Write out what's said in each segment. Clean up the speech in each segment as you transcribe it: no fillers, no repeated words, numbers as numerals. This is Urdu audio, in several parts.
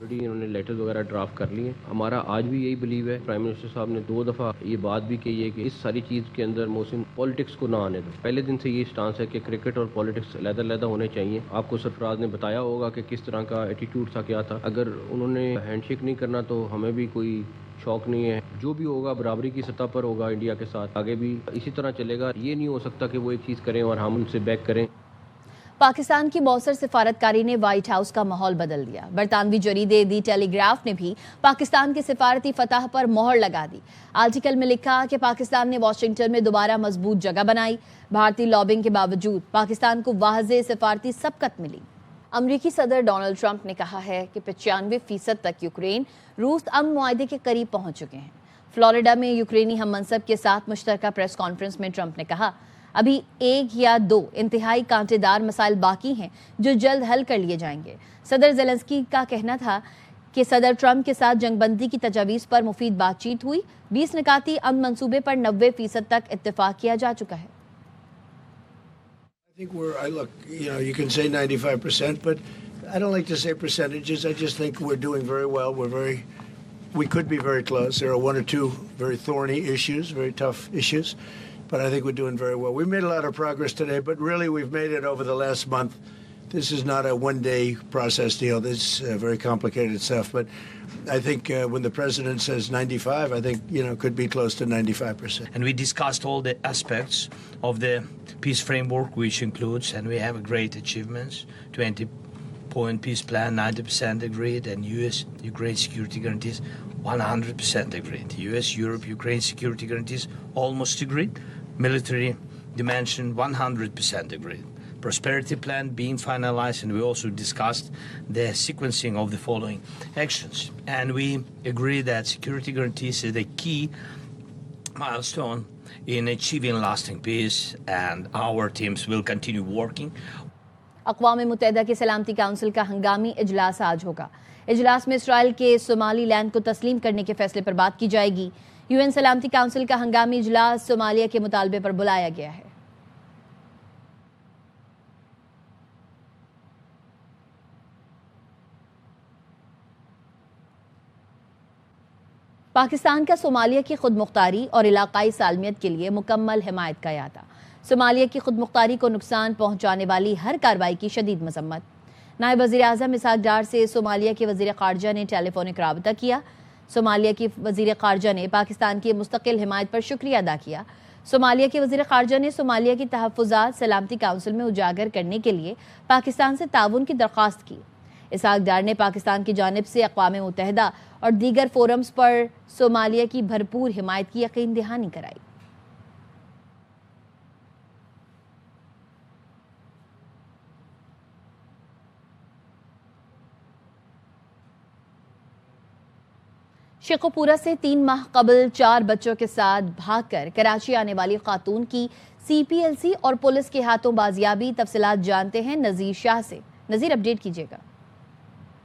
انہوں نے لیٹر وغیرہ ڈرافٹ کر لیے. ہمارا آج بھی یہی بلیو ہے. پرائم منسٹر صاحب نے 2 دفعہ یہ بات بھی کہی ہے کہ اس ساری چیز کے اندر محسن پالیٹکس کو نہ آنے دو. پہلے دن سے یہ سٹانس ہے کہ کرکٹ اور پالیٹکس علیحدہ علیحدہ ہونے چاہیے. آپ کو سرفراز نے بتایا ہوگا کہ کس طرح کا ایٹیٹیوڈ تھا, کیا تھا. اگر انہوں نے ہینڈ شیک نہیں کرنا تو ہمیں بھی کوئی شوق نہیں ہے. جو بھی ہوگا برابری کی سطح پر ہوگا انڈیا کے ساتھ. آگے بھی اسی طرح چلے گا. یہ نہیں ہو سکتا کہ وہ ایک چیز کریں اور ہم ان سے بیک کریں. پاکستان کی موثر سفارتکاری نے وائٹ ہاؤس کا ماحول بدل دیا. برطانوی جریدے دی ٹیلی گراف نے بھی پاکستان کی سفارتی فتح پر مہر لگا دی. آرٹیکل میں لکھا کہ پاکستان نے واشنگٹن میں دوبارہ مضبوط جگہ بنائی. بھارتی لابنگ کے باوجود پاکستان کو واضح سفارتی سبقت ملی. امریکی صدر ڈونلڈ ٹرمپ نے کہا ہے کہ 95% تک یوکرین روس امن معاہدے کے قریب پہنچ چکے ہیں. فلوریڈا میں یوکرینی ہم منصب کے ساتھ مشترکہ پریس کانفرنس میں ٹرمپ نے کہا ابھی 1 یا 2 انتہائی کانٹے دار مسائل باقی ہیں جو جلد حل کر لیے جائیں گے. صدر زیلنسکی کا کہنا تھا کہ صدر ٹرمپ کے ساتھ جنگ بندی کی تجاویز پر مفید بات چیت ہوئی. 20 نکاتی امن منصوبے پر 90% تک اتفاق کیا جا چکا ہے. I think you can say 95%, but I don't like to say percentages. I just think we're doing very well. We could be very close. There are 1 or 2 very thorny issues, very tough issues, but I think we're doing very well. We made a lot of progress today, but really we've made it over the last month. This is not a one-day process deal. This is very complicated stuff, but I think when the president says 95, I think, could be close to 95%. And we discussed all the aspects of the peace framework, which includes, and we have great achievements, 20-point peace plan, 90% agreed, and US-Ukraine security guarantees, 100% agreed. US-Europe-Ukraine security guarantees, almost agreed. Military dimension, 100% agreed. Prosperity plan being finalized, and we also discussed the sequencing of the following actions. And we agree that security guarantees is the key milestone in achieving lasting peace, and our teams will continue working. اقوام متحدہ کے سلامتی کونسل کا ہنگامی اجلاس آج ہوگا. اجلاس میں اسرائیل کے صومالی لینڈ کو تسلیم کرنے کے فیصلے پر بات کی جائے گی. UN سلامتی کونسل کا ہنگامی اجلاس صومالیہ کے مطالبے پر بلایا گیا ہے. پاکستان کا صومالیہ کی خود مختاری اور علاقائی سالمیت کے لیے مکمل حمایت کا اعادہ. صومالیہ کی خود مختاری کو نقصان پہنچانے والی ہر کارروائی کی شدید مذمت. نائب وزیر اعظم اسحاق ڈار سے صومالیہ کے وزیر خارجہ نے ٹیلی فونک رابطہ کیا. صومالیہ کی وزیر خارجہ نے پاکستان کی مستقل حمایت پر شکریہ ادا کیا. صومالیہ کے وزیر خارجہ نے صومالیہ کی تحفظات سلامتی کونسل میں اجاگر کرنے کے لیے پاکستان سے تعاون کی درخواست کی. اسحاق ڈار نے پاکستان کی جانب سے اقوام متحدہ اور دیگر فورمز پر صومالیہ کی بھرپور حمایت کی یقین دہانی کرائی. شیخوپورہ سے 3 ماہ قبل 4 بچوں کے ساتھ بھاگ کر کراچی آنے والی خاتون کی CPLC اور پولیس کے ہاتھوں بازیابی. تفصیلات جانتے ہیں نذیر شاہ سے. نذیر، اپڈیٹ کیجیے گا.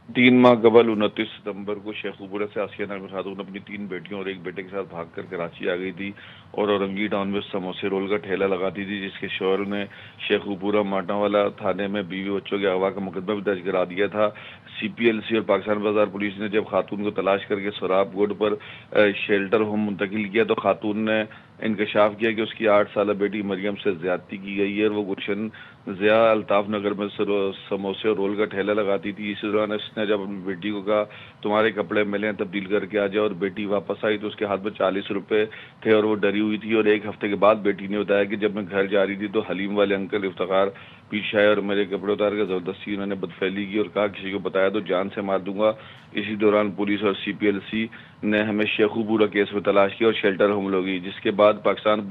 3 ماہ قبل 29 ستمبر کو شیخوپورہ سے آسیہ نامی خاتون اپنی 3 بیٹیوں اور 1 بیٹے کے ساتھ بھاگ کر کراچی آ گئی تھی اور اورنگی ٹاؤن میں سموسے رول کا ٹھیلا لگاتی تھی، جس کے شوہر نے شیخوپورہ ماٹا والا تھانے میں بیوی بچوں کے اغوا کا مقدمہ بھی درج کرا دیا تھا. CPLC اور پاکستان بازار پولیس نے جب خاتون کو تلاش کر کے سوراب گوڈ پر شیلٹر ہوم منتقل کیا تو خاتون نے انکشاف کیا کہ اس کی 8 سالہ بیٹی مریم سے زیادتی کی گئی ہے اور وہ گلشن ضیاء الطاف نگر میں سموسے اور رول کا ٹھیلا لگاتی تھی. اسی دوران اس نے جب اپنی بیٹی کو کہا تمہارے کپڑے ملے ہیں تبدیل کر کے آ جاؤ، اور بیٹی واپس آئی تو اس کے ہاتھ میں 40 روپے تھے اور وہ ڈری ہوئی تھی. اور 1 ہفتے کے بعد بیٹی نے بتایا کہ جب میں گھر جا رہی تھی تو حلیم والے انکل افتخار پیچھے آئے اور میرے کپڑے اتار کے زبردستی انہوں نے بدفعلی کی اور کہا کسی کو بتایا تو جان سے مار دوں گا. اسی دوران پولیس اور CPLC نے ہمیں شیخوپورہ کیس میں تلاش کیا اور شیلٹر ہوم لوگی، جس کے بعد پاکستان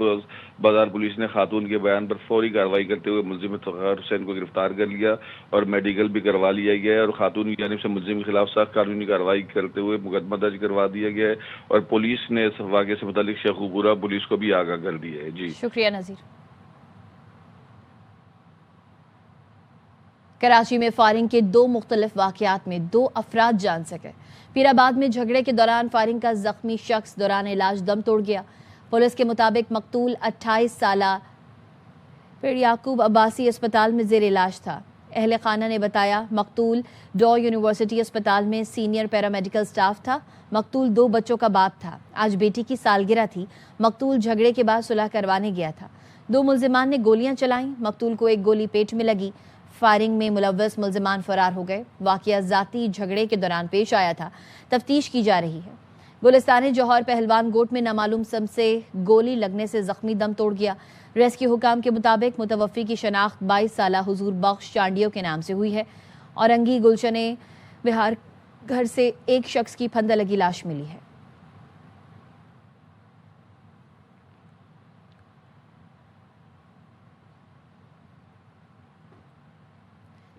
بازار پولیس نے خاتون کے بیان پر فوری کارروائی کرتے ہوئے ملزم افتخار حسین کو گرفتار کر لیا اور میڈیکل بھی کروا لیا گیا ہے اور خاتون کی جانب سے ملزم کے خلاف سخت قانونی کارروائی کرتے ہوئے مقدمہ درج کروا دیا گیا ہے اور پولیس نے اس واقعے سے متعلق شیخوپورہ پولیس کو بھی آگاہ کر دیا ہے. جی شکریہ نذیر. کراچی میں فائرنگ کے 2 مختلف واقعات میں 2 افراد جان سے گئے. پیر آباد میں جھگڑے کے دوران فائرنگ کا زخمی شخص دوران علاج دم توڑ گیا. پولیس کے مطابق مقتول 28 سالہ پیر یعقوب عباسی اسپتال میں زیر علاج تھا. اہل خانہ نے بتایا مقتول ڈو یونیورسٹی اسپتال میں سینئر پیرامیڈیکل سٹاف تھا. مقتول 2 بچوں کا باپ تھا. آج بیٹی کی سالگرہ تھی. مقتول جھگڑے کے بعد صلح کروانے گیا تھا. 2 ملزمان نے گولیاں چلائیں. مقتول کو 1 گولی پیٹ میں لگی. فائرنگ میں ملوث ملزمان فرار ہو گئے. واقعہ ذاتی جھگڑے کے دوران پیش آیا تھا. تفتیش کی جا رہی ہے. گلستان جوہر پہلوان گوٹ میں نامعلوم سم سے گولی لگنے سے زخمی دم توڑ گیا. ریسکیو حکام کے مطابق متوفی کی شناخت 22 سالہ حضور بخش چانڈیو کے نام سے ہوئی ہے. اورنگی گلشن بہار گھر سے ایک شخص کی پھندہ لگی لاش ملی ہے.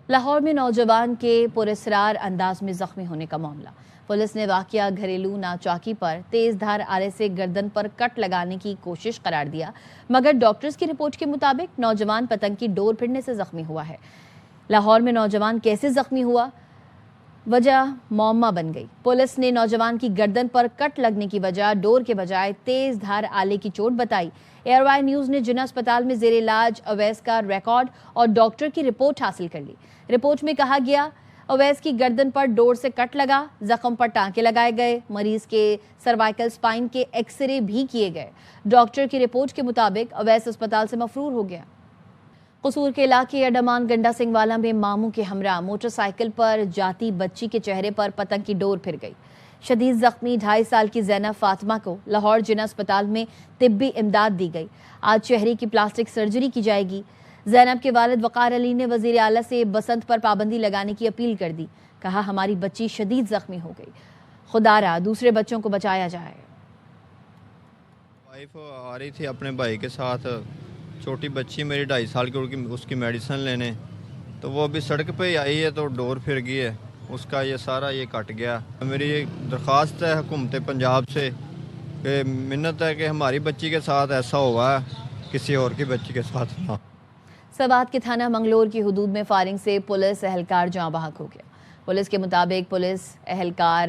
لاہور میں نوجوان کے پراسرار انداز میں زخمی ہونے کا معاملہ. پولیس نے واقعہ گھریلو ناچاکی پر تیز دھار آلے سے گردن پر کٹ لگانے کی کوشش قرار دیا، مگر ڈاکٹرز کی رپورٹ کے مطابق نوجوان پتنگ کی ڈور پھرنے سے زخمی ہوا ہے. لاہور میں نوجوان کیسے زخمی ہوا، وجہ معمہ بن گئی. پولیس نے نوجوان کی گردن پر کٹ لگنے کی وجہ ڈور کے بجائے تیز دھار آلے کی چوٹ بتائی. ایئر وائی نیوز نے جنہ اسپتال میں زیر علاج اویس کا ریکارڈ اور ڈاکٹر کی رپورٹ حاصل کر لی. رپورٹ میں کہا گیا اویس کی گردن پر ڈور سے کٹ لگا، زخم پر ٹانکے لگائے گئے، مریض کے سروائیکل سپائن کے ایکس رے بھی کیے گئے. ڈاکٹر کی رپورٹ کے مطابق اویس اسپتال سے مفرور ہو گیا. قصور کے علاقے اڈمان گنڈا سنگھ والا میں ماموں کے ہمراہ موٹر سائیکل پر جاتی بچی کے چہرے پر پتنگ کی ڈور پھر گئی. شدید زخمی 2.5 سال کی زینب فاطمہ کو لاہور جنہ اسپتال میں طبی امداد دی گئی. آج چہرے کی پلاسٹک سرجری کی جائے گی. زینب کے والد وقار علی نے وزیر اعلیٰ سے بسنت پر پابندی لگانے کی اپیل کر دی. کہا ہماری بچی شدید زخمی ہو گئی، خدا را دوسرے بچوں کو بچایا جائے. وائف آ رہی تھی اپنے بھائی کے ساتھ، چھوٹی بچی میری 2.5 سال کی، اس کی میڈیسن لینے، تو وہ ابھی سڑک پہ ہی آئی ہے تو ڈور پھر گئی ہے، اس کا یہ سارا یہ کٹ گیا. میری یہ درخواست ہے حکومت پنجاب سے کہ منت ہے کہ ہماری بچی کے ساتھ ایسا ہوا ہے، کسی اور کی بچی کے ساتھ نہ. سوات کے تھانہ منگلور کی حدود میں فائرنگ سے پولیس اہلکار جاں بحق ہو گیا. پولیس کے مطابق پولیس اہلکار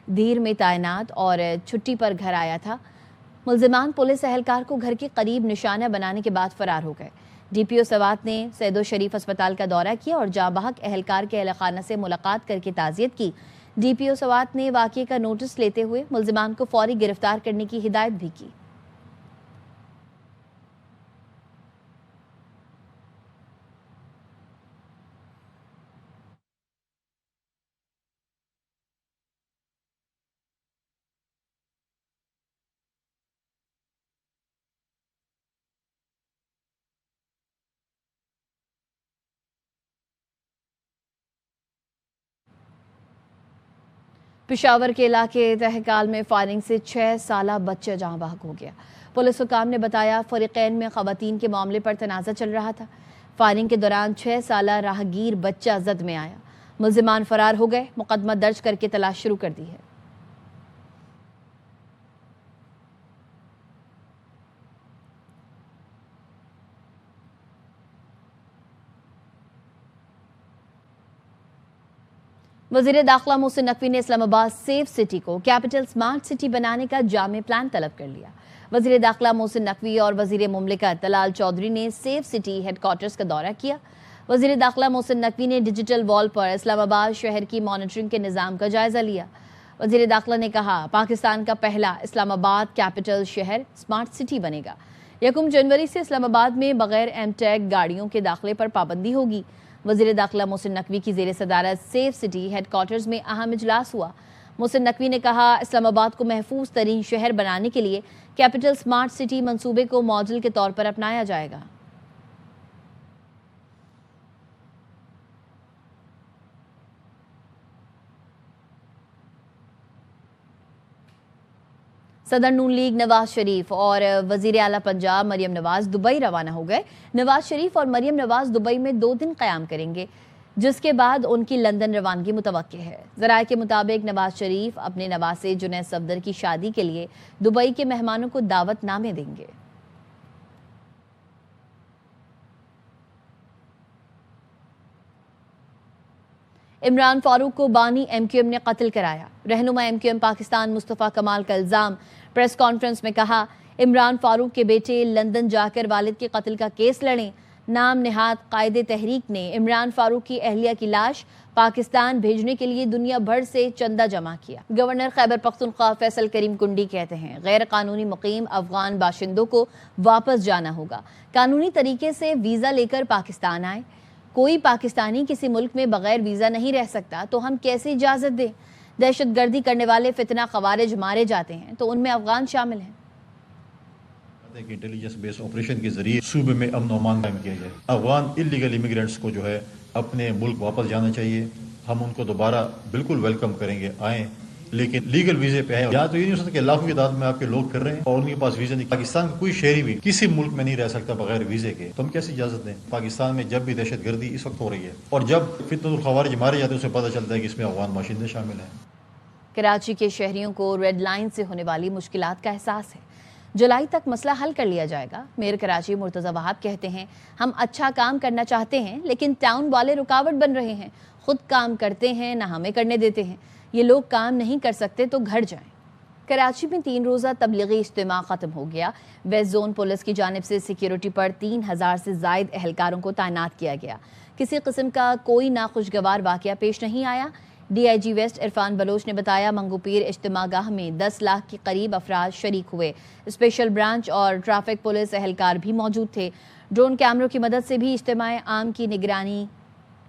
دیر میں تعینات اور چھٹی پر گھر آیا تھا. ملزمان پولیس اہلکار کو گھر کے قریب نشانہ بنانے کے بعد فرار ہو گئے. ڈی پی او سوات نے سید الشریف اسپتال کا دورہ کیا اور جاں بحق اہلکار کے اہل خانہ سے ملاقات کر کے تعزیت کی. ڈی پی او سوات نے واقعے کا نوٹس لیتے ہوئے ملزمان کو فوری گرفتار کرنے کی ہدایت بھی کی. پشاور کے علاقے تہکال میں فائرنگ سے 6 سالہ بچہ جاں بحق ہو گیا. پولیس حکام نے بتایا فریقین میں خواتین کے معاملے پر تنازع چل رہا تھا. فائرنگ کے دوران 6 سالہ راہگیر بچہ زد میں آیا. ملزمان فرار ہو گئے. مقدمہ درج کر کے تلاش شروع کر دی ہے. وزیر داخلہ محسن نقوی نے اسلام آباد سیف سٹی کو کیپٹل سمارٹ سٹی بنانے کا جامع پلان طلب کر لیا. وزیر داخلہ محسن نقوی اور وزیر مملکت طلال چودھری نے سیف سٹی ہیڈ کوارٹرز کا دورہ کیا. وزیر داخلہ محسن نقوی نے ڈیجیٹل وال پر اسلام آباد شہر کی مانیٹرنگ کے نظام کا جائزہ لیا. وزیر داخلہ نے کہا پاکستان کا پہلا اسلام آباد کیپٹل شہر سمارٹ سٹی بنے گا. 1 جنوری سے اسلام آباد میں بغیر ایم ٹیگ گاڑیوں کے داخلے پر پابندی ہوگی. وزیر داخلہ محسن نقوی کی زیر صدارت سیف سٹی ہیڈ کوارٹرز میں اہم اجلاس ہوا. محسن نقوی نے کہا اسلام آباد کو محفوظ ترین شہر بنانے کے لیے کیپٹل سمارٹ سٹی منصوبے کو ماڈل کے طور پر اپنایا جائے گا. صدر نون لیگ نواز شریف اور وزیر اعلیٰ پنجاب مریم نواز دبئی روانہ ہو گئے. نواز شریف اور مریم نواز دبئی میں 2 دن قیام کریں گے، جس کے بعد ان کی لندن روانگی متوقع ہے. ذرائع کے مطابق نواز شریف اپنے نواسے جنید صفدر کی شادی کے لیے دبئی کے مہمانوں کو دعوت نامے دیں گے. عمران فاروق کو بانی ایم کیو ایم نے قتل کرایا. رہنما ایم کیو ایم پاکستان مصطفیٰ کمال کا الزام. پریس کانفرنس میں کہا عمران فاروق کے بیٹے لندن جا کر والد کے قتل کا کیس لڑیں. نام نہاد قائد تحریک نے عمران فاروق کی اہلیہ کی لاش پاکستان بھیجنے کے لیے دنیا بھر سے چندہ جمع کیا۔ گورنر خیبر پختونخوا فیصل کریم کنڈی کہتے ہیں غیر قانونی مقیم افغان باشندوں کو واپس جانا ہوگا، قانونی طریقے سے ویزا لے کر پاکستان آئے۔ کوئی پاکستانی کسی ملک میں بغیر ویزا نہیں رہ سکتا تو ہم کیسے اجازت دیں؟ دہشت گردی کرنے والے فتنہ خوارج مارے جاتے ہیں تو ان میں افغان شامل ہیں۔ ایک انٹیلیجنس بیس آپریشن کے ذریعے صوبے میں امن و امان قائم کیا جائے۔ افغان انلیگل امیگرینٹس کو جو ہے اپنے ملک واپس جانا چاہیے، ہم ان کو دوبارہ بالکل ویلکم کریں گے، آئیں، لیکن لیگل ویزے پہ ہیں۔ یہاں تو یہ نہیں ہو سکتا کہ لاکھوں کی تعداد میں آپ کے لوگ کر رہے ہیں اور ان کے پاس ویزا نہیں۔ پاکستان کا کوئی شہری بھی کسی ملک میں نہیں رہ سکتا بغیر ویزے کے، تو ہم کیسے اجازت دیں؟ پاکستان میں جب بھی دہشت گردی اس وقت ہو رہی ہے اور جب فتنہ الخوارج مارے جاتے ہیں اسے پتہ چلتا ہے کہ اس میں افغان باشندے شامل ہیں۔ کراچی کے شہریوں کو ریڈ لائن سے ہونے والی مشکلات کا احساس ہے، جولائی تک مسئلہ حل کر لیا جائے گا۔ میئر کراچی مرتضی وہاب کہتے ہیں ہم اچھا کام کرنا چاہتے ہیں لیکن ٹاؤن والے رکاوٹ بن رہے ہیں، خود کام کرتے ہیں نہ ہمیں کرنے دیتے ہیں، یہ لوگ کام نہیں کر سکتے تو گھر جائیں۔ کراچی میں 3 روزہ تبلیغی اجتماع ختم ہو گیا۔ ویسٹ زون پولیس کی جانب سے سیکیورٹی پر 3000 سے زائد اہلکاروں کو تعینات کیا گیا۔ کسی قسم کا کوئی ناخوشگوار واقعہ پیش نہیں آیا۔ D I G west Irfan Baloch نے بتایا منگو پیر اجتماع گاہ میں 10 لاکھ کے قریب افراد شریک ہوئے۔ اسپیشل برانچ اور ٹریفک پولیس اہلکار بھی موجود تھے۔ ڈرون کیمروں کی مدد سے بھی اجتماع عام کی نگرانی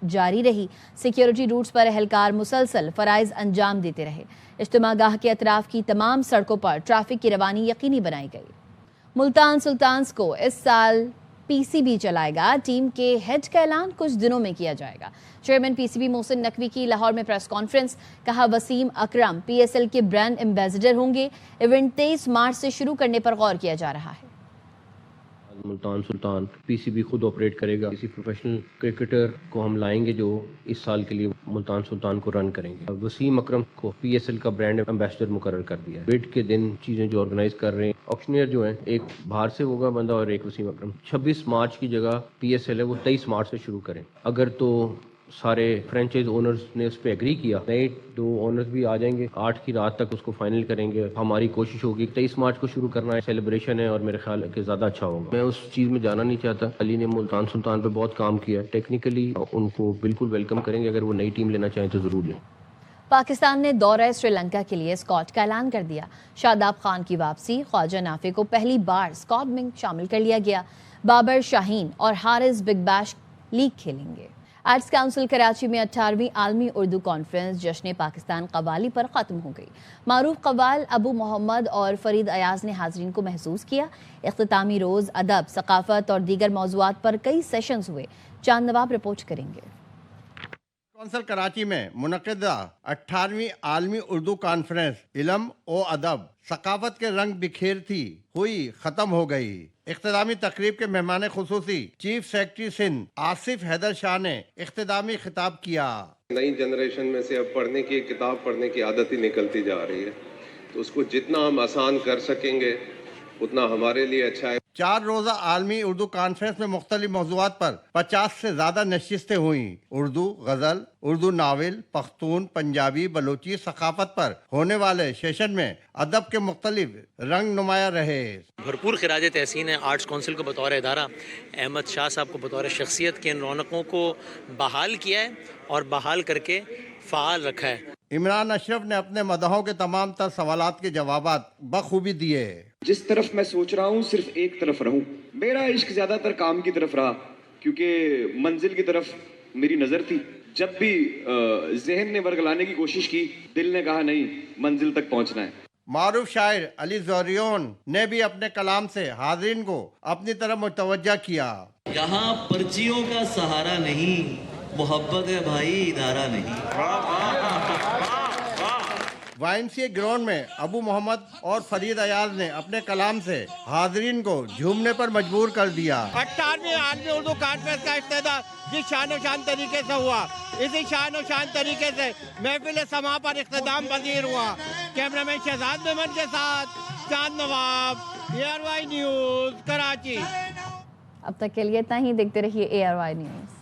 جاری رہی۔ سیکیورٹی روٹس پر اہلکار مسلسل فرائض انجام دیتے رہے۔ اجتماع گاہ کے اطراف کی تمام سڑکوں پر ٹریفک کی روانی یقینی بنائی گئی۔ ملتان سلطانز کو اس سال پی سی بی چلائے گا۔ ٹیم کے ہیڈ کا اعلان کچھ دنوں میں کیا جائے گا۔ Chairman P C B Mohsin Naqvi کی لاہور میں پریس کانفرنس، کہا وسیم اکرم پی ایس ایل کے برانڈ ایمبیسڈر ہوں گے۔ ایونٹ 23 مارچ سے شروع کرنے پر غور کیا جا رہا ہے۔ ملتان سلطان پی سی بی خود آپریٹ کرے گا، کسی پروفیشنل کرکٹر کو ہم لائیں گے جو اس سال کے لیے ملتان سلطان کو رن کریں گے۔ وسیم اکرم کو پی ایس ایل کا برانڈ ایمبیسڈر مقرر کر دیا ہے۔ بیڈ کے دن چیزیں جو آرگنائز کر رہے ہیں، آکشنیئر جو ہیں ایک باہر سے ہوگا بندہ اور ایک وسیم اکرم۔ 26 مارچ کی جگہ پی ایس ایل ہے وہ 23 مارچ سے شروع کریں۔ اگر تو سارے فرینچائز اونرز نے اس پہ ایگری کیا، نئے 2 اونرز بھی آ جائیں گے، 8 کی رات تک اس کو فائنل کریں گے۔ ہماری کوشش ہوگی 23 مارچ کو شروع کرنا ہے، سیلیبریشن ہے اور میرے خیال ہے کہ زیادہ اچھا ہوگا۔ میں اس چیز میں جانا نہیں چاہتا۔ علی نے ملتان سلطان پہ بہت کام کیا ہے، ٹیکنیکلی ان کو بالکل ویلکم کریں گے، اگر وہ نئی ٹیم لینا چاہیں تو ضرور لیں۔ پاکستان نے دورہ سری لنکا کے لیے اسکواڈ کا اعلان کر دیا۔ شاداب خان کی واپسی، خواجہ نافع کو پہلی بار اسکواڈ میں شامل کر لیا گیا۔ بابر شاہین اور حارث بگ بیش لیگ کھیلیں گے۔ آرٹس کونسل کراچی میں 18ویں عالمی اردو کانفرنس جشن پاکستان قوالی پر ختم ہو گئی۔ معروف قوال ابو محمد اور فرید ایاز نے حاضرین کو محظوظ کیا۔ اختتامی روز ادب، ثقافت اور دیگر موضوعات پر کئی سیشنز ہوئے۔ چاند نواب رپورٹ کریں گے۔ کونسل کراچی میں منعقدہ 18ویں عالمی اردو کانفرنس علم و ادب ثقافت کے رنگ بکھیرتی ہوئی ختم ہو گئی۔ اختتامی تقریب کے مہمان خصوصی چیف سیکرٹری سندھ آصف حیدر شاہ نے اختتامی خطاب کیا۔ نئی جنریشن میں سے اب پڑھنے کی کتاب پڑھنے کی عادت ہی نکلتی جا رہی ہے، تو اس کو جتنا ہم آسان کر سکیں گے اتنا ہمارے لیے اچھا ہے۔ 4 روزہ عالمی اردو کانفرنس میں مختلف موضوعات پر 50 سے زیادہ نشستیں ہوئیں۔ اردو غزل، اردو ناول، پختون، پنجابی، بلوچی ثقافت پر ہونے والے سیشن میں ادب کے مختلف رنگ نمایاں رہے۔ بھرپور خراج تحسین ہے آرٹس کونسل کو بطور ادارہ، احمد شاہ صاحب کو بطور شخصیت کے ان رونقوں کو بحال کیا ہے اور بحال کر کے فعال رکھا ہے۔ عمران اشرف نے اپنے مداحوں کے تمام تر سوالات کے جوابات بخوبی دیے۔ جس طرف میں سوچ رہا ہوں صرف ایک طرف رہوں۔ میرا عشق زیادہ تر کام کی طرف رہا، کیونکہ منزل کی طرف میری نظر تھی۔ جب بھی ذہن نے ورگلانے کی کوشش کی، دل نے کہا نہیں، منزل تک پہنچنا ہے۔ معروف شاعر علی زوریون نے بھی اپنے کلام سے حاضرین کو اپنی طرف متوجہ کیا۔ یہاں پرچیوں کا سہارا نہیں، محبت ہے بھائی، ادارہ نہیں۔ Y M C A ground میں ابو محمد اور فرید ایاز نے اپنے کلام سے حاضرین کو جھومنے پر مجبور کر دیا۔ 18ویں عالمی اردو کانفرنس کا افتتاح جس شان و شان طریقے سے ہوا، اسی شان و شان طریقے سے محفل سما پر اختتام پذیر ہوا۔ کیمرہ مین شہزاد محمد کے ساتھ چاند نواب، ARY نیوز کراچی۔ اب تک کے لیے اتنا ہی، دیکھتے رہیے ARY نیوز۔